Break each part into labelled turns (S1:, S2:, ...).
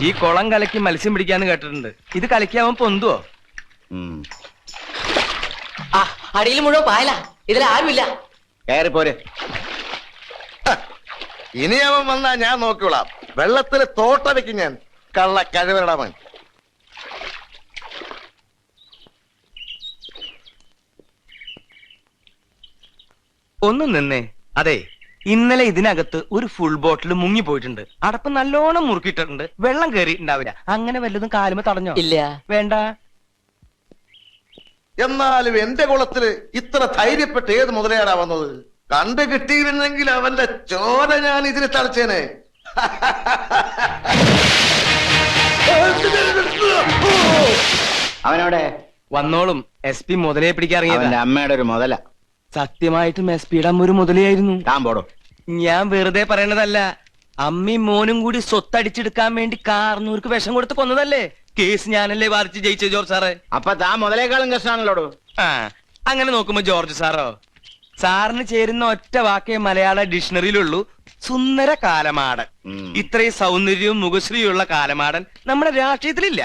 S1: ഈ കുളം കലക്കി മത്സ്യം പിടിക്കാന്ന് കേട്ടിട്ടുണ്ട്. ഇത് കലക്കിയാവൻ പൊന്തുവോ?
S2: അടിയിൽ മുഴുവൻ പായല, ഇതിൽ ആരുമില്ല.
S3: കയറിപ്പോരെ.
S4: ഇനി അവൻ വന്നാ ഞാൻ നോക്കിക്കൊള്ളാം. വെള്ളത്തില് തോട്ട വെക്കും ഞാൻ. കള്ള കഴിവരടവൻ.
S1: ഒന്നും നിന്നേ. അതെ, ഇന്നലെ ഇതിനകത്ത് ഒരു ഫുൾ ബോട്ടിൽ മുങ്ങി പോയിട്ടുണ്ട്. അടപ്പ് നല്ലോണം മുറുക്കിയിട്ടുണ്ട്. വെള്ളം കയറിയിട്ടുണ്ടാവില്ല. അങ്ങനെ വല്ലതും കാലുമ തടഞ്ഞോ?
S2: ഇല്ല.
S1: വേണ്ട.
S4: എന്നാലും എന്റെ കുളത്തില് ഇത്ര ധൈര്യപ്പെട്ട് ഏത് മുതലയാടാ വന്നത്? കണ്ടു കിട്ടിയിരുന്നെങ്കിൽ അവന്റെ ചോര ഞാൻ ഇതിന് തളച്ചേനെ.
S3: അവനവിടെ
S1: വന്നോളും. SP മുതലയെ പിടിക്കാറിയ
S3: അമ്മയുടെ ഒരു മുതല.
S1: സത്യമായിട്ടും SP അമ്മ ഒരു മുതലയായിരുന്നു.
S3: താൻ പോടോ.
S1: ഞാൻ വെറുതെ പറയണതല്ല. അമ്മയും മോനും കൂടി സ്വത്തടിച്ചെടുക്കാൻ വേണ്ടി കാർന്നൂർക്ക് വിഷം കൊടുത്ത് കൊന്നതല്ലേ? കേസ് ഞാനല്ലേ വാദിച്ച് ജയിച്ച ജോർജ് സാറേ.
S3: അപ്പൊ താൻ മുതലേക്കാളും കഷ്ടാണല്ലോ.
S1: അങ്ങനെ നോക്കുമ്പോ ജോർജ് സാറോ, സാറിന് ചേരുന്ന ഒറ്റ വാക്കേ മലയാള ഡിക്ഷണറിയിലുള്ളൂ: സുന്ദര കാലമാടൻ. ഇത്രയും സൗന്ദര്യവും മുഖശ്രീയുള്ള കാലമാടൻ നമ്മുടെ രാഷ്ട്രീയത്തിലില്ല.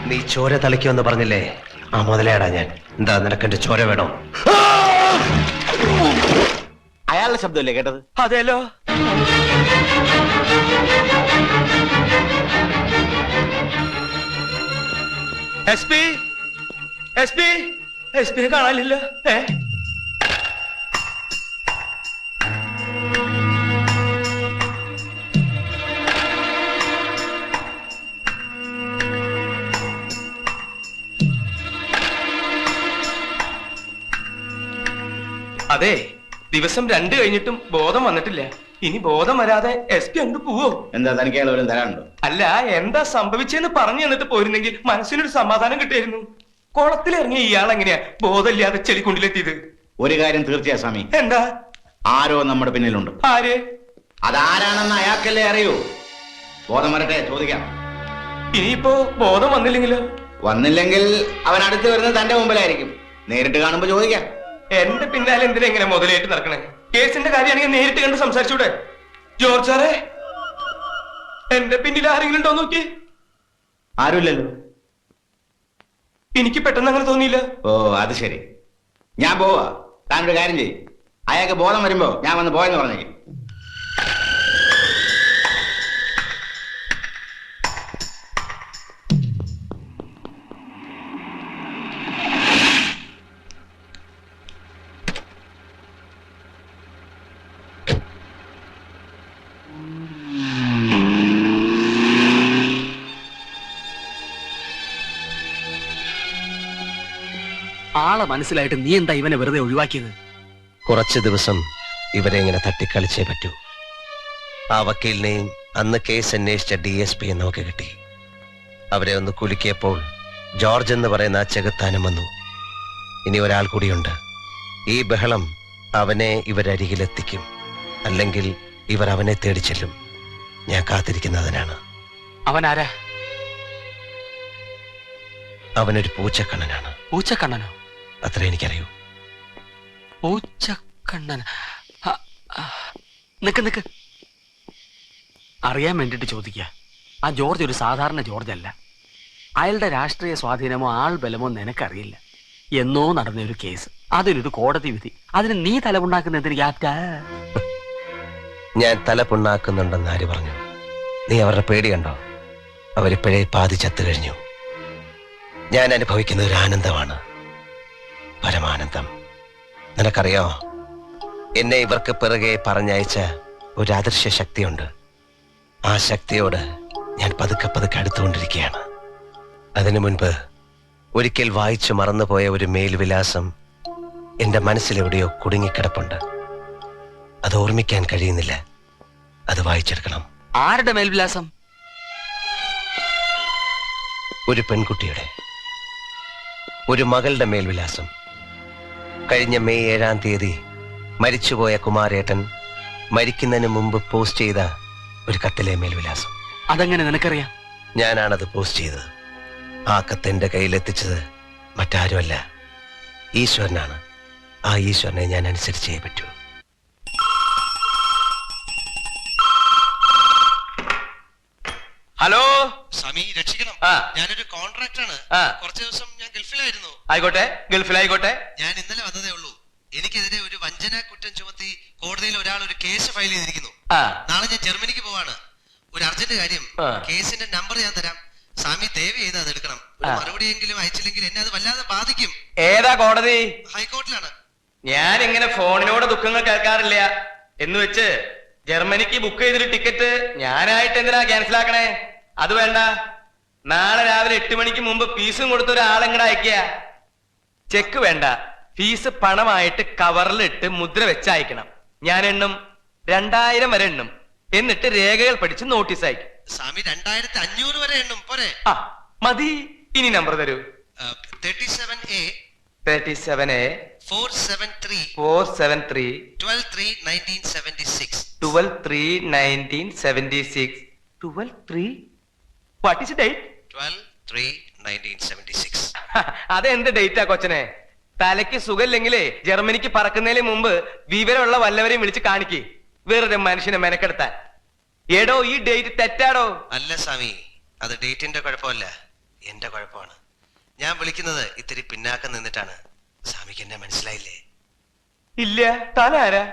S5: നീ ചോര തളിക്കുമെന്ന് പറഞ്ഞില്ലേ? ആ മുതലയാടാ ഞാൻ. എന്താ നിനക്കെന്റെ ചോര വേണോ?
S3: അയാളുടെ ശബ്ദമല്ലേ കേട്ടത്?
S1: അതെല്ലോ. SP കാണാനില്ല. അതെ, ദിവസം 2 കഴിഞ്ഞിട്ടും ബോധം വന്നിട്ടില്ല. ഇനി ബോധം വരാതെ SP അങ്ങോട്ട് പോവോ?
S3: എന്താ തനിക്ക് അയാൾ വരും തരാനുണ്ടോ?
S1: അല്ല, എന്താ സംഭവിച്ചെന്ന് പറഞ്ഞു തന്നിട്ട് പോയിരുന്നെങ്കിൽ മനസ്സിനൊരു സമാധാനം കിട്ടിയായിരുന്നു. കുളത്തിലിറങ്ങിയ ഇയാൾ എങ്ങനെയാ ബോധമില്ലാതെ ചെളിക്കുണ്ടിലെത്തിയത്?
S3: ഒരു കാര്യം തീർച്ചയാ സ്വാമി.
S1: എന്താ?
S3: ആരോ നമ്മുടെ പിന്നിലുണ്ട്.
S1: ആര്?
S3: അതാരാണെന്ന് അയാൾക്കല്ലേ അറിയൂ. ബോധം വരട്ടെ, ചോദിക്കാം.
S1: ഇനിയിപ്പോ ബോധം വന്നില്ലെങ്കിലോ?
S3: വന്നില്ലെങ്കിൽ അവൻ അടുത്ത് വരുന്നത് തന്റെ മുമ്പിലായിരിക്കും. നേരിട്ട് കാണുമ്പോ ചോദിക്കാം.
S1: എന്റെ പിന്നാലെ എന്തിനാ ഇങ്ങനെ മുതലായിട്ട് നടക്കണേ? കേസിന്റെ കാര്യമാണെങ്കിൽ നേരിട്ട് കണ്ട് സംസാരിച്ചൂടെ? ജോർജ് സാറേ, എന്റെ പിന്നിൽ ആരെങ്കിലും ഉണ്ടോ നോക്കി.
S3: ആരുമില്ലല്ലോ.
S1: എനിക്ക് പെട്ടെന്ന് അങ്ങനെ തോന്നിയില്ല.
S3: ഓ, അത് ശരി. ഞാൻ പോവാ. താനൊരു കാര്യം ചെയ്യും. അയാൾക്ക് ബോധം വരുമ്പോ ഞാൻ വന്ന് പോയെന്ന് പറഞ്ഞേക്കും.
S6: ആളെ മനസ്സിലായിട്ട് നീ എന്താ ഇവനെ വെറുതെ ഒഴിവാക്കിയത്?
S5: കുറച്ചു ദിവസം ഇവരെ ഇങ്ങനെ തട്ടിക്കളിച്ചേ പറ്റൂ. ആ വക്കീലിനെയും അന്ന് കേസ് അന്വേഷിച്ച DSP നമുക്ക് കിട്ടി. അവരെ ഒന്ന് കുലുക്കിയപ്പോൾ ജോർജ് എന്ന് പറയുന്ന ആ ചെകുത്താനും വന്നു. ഇനി ഒരാൾ കൂടിയുണ്ട്. ഈ ബഹളം അവനെ ഇവരരികിലെത്തിക്കും. അല്ലെങ്കിൽ ഇവർ അവനെ തേടി ചെല്ലും. ഞാൻ കാത്തിരിക്കുന്നതിനാണ്.
S6: അവനാരാ?
S5: അവനൊരു പൂച്ചക്കണ്ണനാണ്.
S6: പൂച്ചക്കണ്ണനോ?
S5: അത്ര എനിക്കറിയൂ.
S6: പൂച്ചക്കണ്ണൻ. നിക്ക് അറിയാൻ വേണ്ടിട്ട് ചോദിക്കുക. ആ ജോർജ് ഒരു സാധാരണ ജോർജ് അല്ല. അയാളുടെ രാഷ്ട്രീയ സ്വാധീനമോ ആൾ ബലമോ നിനക്കറിയില്ല. എന്നോ നടന്ന ഒരു കേസ്, അതിനൊരു കോടതി വിധി. അതിന് നീ തലമുണ്ടാക്കുന്നതിന് യാത്ര.
S5: ഞാൻ തല പുണ്ണാക്കുന്നുണ്ടെന്ന് ആര് പറഞ്ഞു? നീ അവരുടെ പേടി കണ്ടോ? അവരിപ്പോഴേ പാതി ചത്തു കഴിഞ്ഞു. ഞാൻ അനുഭവിക്കുന്ന ഒരു ആനന്ദമാണ്, പരമാനന്ദം. നിനക്കറിയോ, എന്നെ ഇവർക്ക് പിറകെ പറഞ്ഞയച്ച ഒരു അദൃശ്യ ശക്തിയുണ്ട്. ആ ശക്തിയോട് ഞാൻ പതുക്കെ പതുക്കെ അടുത്തുകൊണ്ടിരിക്കുകയാണ്. അതിനു മുൻപ് ഒരിക്കൽ വായിച്ചു മറന്നുപോയ ഒരു മേൽവിലാസം എന്റെ മനസ്സിലെവിടെയോ കുടുങ്ങിക്കിടപ്പുണ്ട്. അത് ഓർമ്മിക്കാൻ കഴിയുന്നില്ല. അത് വായിച്ചെടുക്കണം.
S6: ആരുടെ മേൽവിലാസം?
S5: ഒരു പെൺകുട്ടിയുടെ, ഒരു മകളുടെ മേൽവിലാസം. കഴിഞ്ഞ മെയ് 7-ാം തീയതി മരിച്ചുപോയ കുമാരേട്ടൻ മരിക്കുന്നതിന് മുമ്പ് പോസ്റ്റ് ചെയ്ത ഒരു കത്തിലെ മേൽവിലാസം.
S6: അതെങ്ങനെ നിനക്കറിയാം?
S5: ഞാനാണത് പോസ്റ്റ് ചെയ്തത്. ആ കത്ത് എന്റെ കയ്യിലെത്തിച്ചത് മറ്റാരുമല്ല, ഈശ്വരനാണ്. ആ ഈശ്വരനെ ഞാൻ അനുസരിച്ചേ പറ്റൂ.
S1: ഹലോ
S5: സ്വാമി രക്ഷിക്കണം.
S1: ആ.
S5: ഞാനൊരു കോൺട്രാക്ടറാണ്.
S1: ആ.
S5: കുറച്ച് ദിവസം ഞാൻ ഗൾഫിലായിരുന്നു.
S1: ആയിക്കോട്ടെ, ഗൾഫിലായിക്കോട്ടെ.
S5: ഞാൻ ഇന്നലെ വന്നതേ ഉള്ളൂ. എനിക്കെതിരെ ഒരു വഞ്ചന കുറ്റം ചുമത്തി കോടതിയിൽ ഒരാൾ ഒരു കേസ് ഫയൽ ചെയ്തിരിക്കുന്നു.
S1: ആ.
S5: നാളെ ഞാൻ ജർമ്മനിക്ക് പോവാണ്. ഒരു അർജന്റ് കാര്യം.
S1: ആ.
S5: കേസിന്റെ നമ്പർ ഞാൻ തരാം. സ്വാമി ദയവ് ചെയ്ത് അത് എടുക്കണം. ഒരു
S1: ആ.
S5: മറുപടിയെങ്കിലും അയച്ചില്ലെങ്കിൽ എന്നെ അത് വല്ലാതെ ബാധിക്കും.
S1: ഏതാ കോടതി?
S5: ഹൈക്കോർട്ടിലാണ്.
S1: ഞാൻ ഇങ്ങനെ ഫോണിലൂടെ ദുഃഖങ്ങൾ കേൾക്കാറില്ല. എന്ന് വെച്ച് ജർമ്മനിക്ക് ബുക്ക് ചെയ്തൊരു ടിക്കറ്റ് ഞാനായിട്ട് എന്തിനാ ക്യാൻസൽ ആക്കണേ? അത് വേണ്ട. നാളെ രാവിലെ 8 മണിക്ക് മുമ്പ് ഫീസും കൊടുത്ത ഒരാളെങ്ങടെ അയക്കുക. ചെക്ക് വേണ്ട, ഫീസ് പണമായിട്ട് കവറിലിട്ട് മുദ്ര വെച്ച് അയക്കണം. ഞാൻ എണ്ണും, 2000 വരെ എണ്ണും. എന്നിട്ട് രേഖകൾ പഠിച്ച് നോട്ടീസ് അയക്കും.
S5: സ്വാമി 2500 വരെ എണ്ണും പോരെ?
S1: ആ മതി. ഇനി നമ്പർ തരൂ.
S5: 37A
S1: 37A
S5: 473
S1: 473
S5: 12/3/1976.
S1: 12/3/1976. 12/3? What is the date?
S5: 12/3/1976.
S1: അതെന്ത് ഡേറ്റാ കൊച്ചനെ? തലയ്ക്ക് സുഖമില്ലെങ്കിലേ ജർമ്മനിക്ക് പറക്കുന്നതിന് മുമ്പ് വിവരമുള്ള വല്ലവരെയും വിളിച്ച് കാണിക്ക്. വെറുതെ മനുഷ്യനെ മെനക്കെടുത്താൻ. എടോ, ഈ ഡേറ്റ് തെറ്റാടോ.
S5: അല്ല സ്വാമി, അത് ഡേറ്റിന്റെ കുഴപ്പമല്ല, എന്റെ കുഴപ്പമാണ്. ഞാൻ വിളിക്കുന്നത് ഇത്തിരി പിന്നാക്കം നിന്നിട്ടാണ്. സ്വാമിക്ക് എന്നെ മനസ്സിലായില്ലേ?
S1: ഇല്ല, താനാരാ?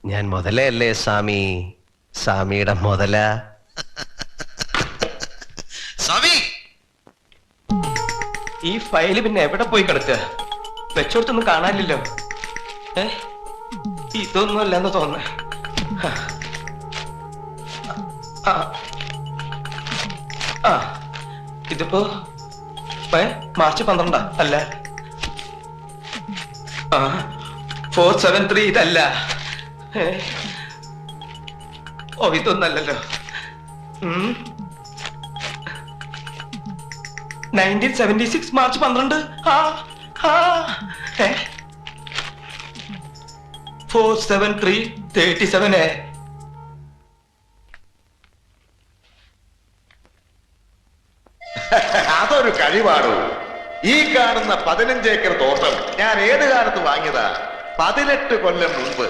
S5: ഞാൻ മുതലേ സ്വാമി, സ്വാമിയുടെ മുതല. സ്വാമി,
S1: ഈ ഫയല് പിന്നെ എവിടെ പോയി കിടക്കുക? വെച്ചോടത്തൊന്നും കാണാനില്ലല്ലോ. ഇതൊന്നും അല്ലെന്ന് തോന്നുന്നു. ആ. ആ. ഇതിപ്പോ മാർച്ച് 12 അല്ല. 473 ഇതല്ല. ഓ, ഇതൊന്നല്ലല്ലോ. 1976 മാർച്ച് 12. 473/37A.
S4: അതൊരു കഴിവാണോ? ഈ കാണുന്ന 15 ഏക്കർ തോട്ടം ഞാൻ ഏത് കാലത്ത് വാങ്ങിയതാ? 18 കൊല്ലം മുമ്പ്.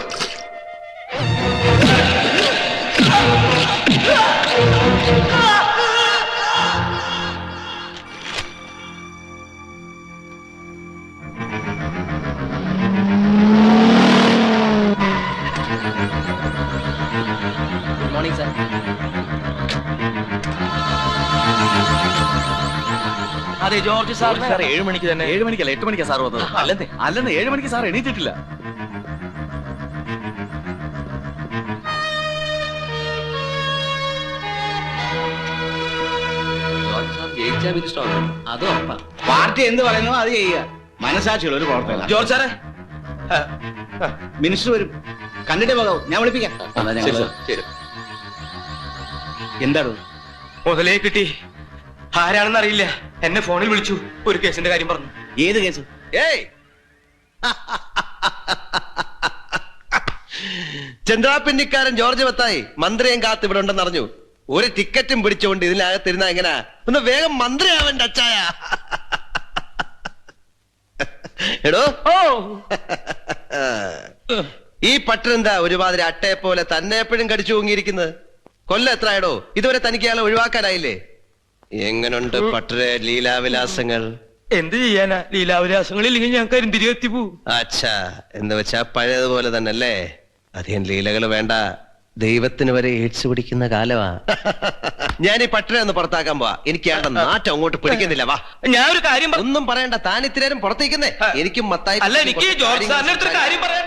S2: Good morning sir.
S1: അതെ ജോർജ് സാർ.
S6: 7 മണിക്ക് തന്നെ. 7 മണിക്കല്ല, 8 മണിക്കാ സാർ വന്നത്. അല്ലെന്ന് 7 മണിക്ക് സാർ എണീറ്റിട്ടില്ല.
S2: അത് ഉറപ്പാ.
S3: പാർട്ടി എന്ത് പറയുന്നോ അത് ചെയ്യുക. മനസാക്ഷിയുള്ള ഒരു പ്രവർത്തനം.
S1: ജോർജ് സാറേ,
S3: മിനിസ്റ്റർ വരും, കണ്ടിട്ടേ പോകാവൂ. ഞാൻ വിളിപ്പിക്കാം.
S1: ശരി.
S3: എന്താണ്?
S1: മുതലേ കിട്ടി. ആരാണെന്ന് അറിയില്ല. എന്നെ ഫോണിൽ വിളിച്ചു, ഒരു കേസിന്റെ കാര്യം പറഞ്ഞു.
S3: ഏത് കേസ്?
S5: ഏയ്, ചന്ദ്രാപിന്നിക്കാരൻ ജോർജ് മത്തായി മന്ത്രിയും കാത്ത് ഇവിടെ ഉണ്ടെന്ന് അറിഞ്ഞു. ഒരു ടിക്കറ്റും പിടിച്ചുകൊണ്ട് ഇതിനകത്തിരുന്ന എങ്ങനാ? ഒന്ന് വേഗം മന്ത്രിയാവണ്ട അച്ചായ. എടോ, ഈ പട്ടരെന്താ ഒരുമാതിരി അട്ടയെ പോലെ തന്നെ എപ്പോഴും കടിച്ചു തൂങ്ങിയിരിക്കുന്നത്? കൊല്ലം എത്രയാടോ? ഇതുവരെ തനിക്ക് അയാളെ ഒഴിവാക്കാനായില്ലേ? എങ്ങനുണ്ട് പട്ടരെ ലീലാവിലാസങ്ങൾ?
S1: എന്ത് ചെയ്യാനാ, ലീലാവിലാസങ്ങളില്ലെങ്കിൽ ഞാൻ കരിന്തിരി എത്തിപ്പോ.
S5: അച്ഛാ, എന്ന് വെച്ചാ പഴയതുപോലെ തന്നെ അല്ലേ? അധികം ലീലകൾ വേണ്ട. ദൈവത്തിന് വരെ എയ്ഡ്സ് പിടിക്കുന്ന കാലമാ. ഞാൻ ഈ പട്ടരെ ഒന്ന് പുറത്താക്കാൻ പോവാ. എനിക്ക് ആണ്ട നാറ്റം അങ്ങോട്ട് പിടിക്കുന്നില്ല. വാ,
S1: ഞാൻ ഒരു കാര്യം
S5: ഒന്നും പറയണ്ട. താൻ ഇത്തിരി നേരം പുറത്തേക്കുന്നേ. എനിക്കും മത്തായി
S1: അല്ല, എനിക്ക് ജോർജ് സാറിന്റെ അടുത്തൊരു കാര്യം പറയാം.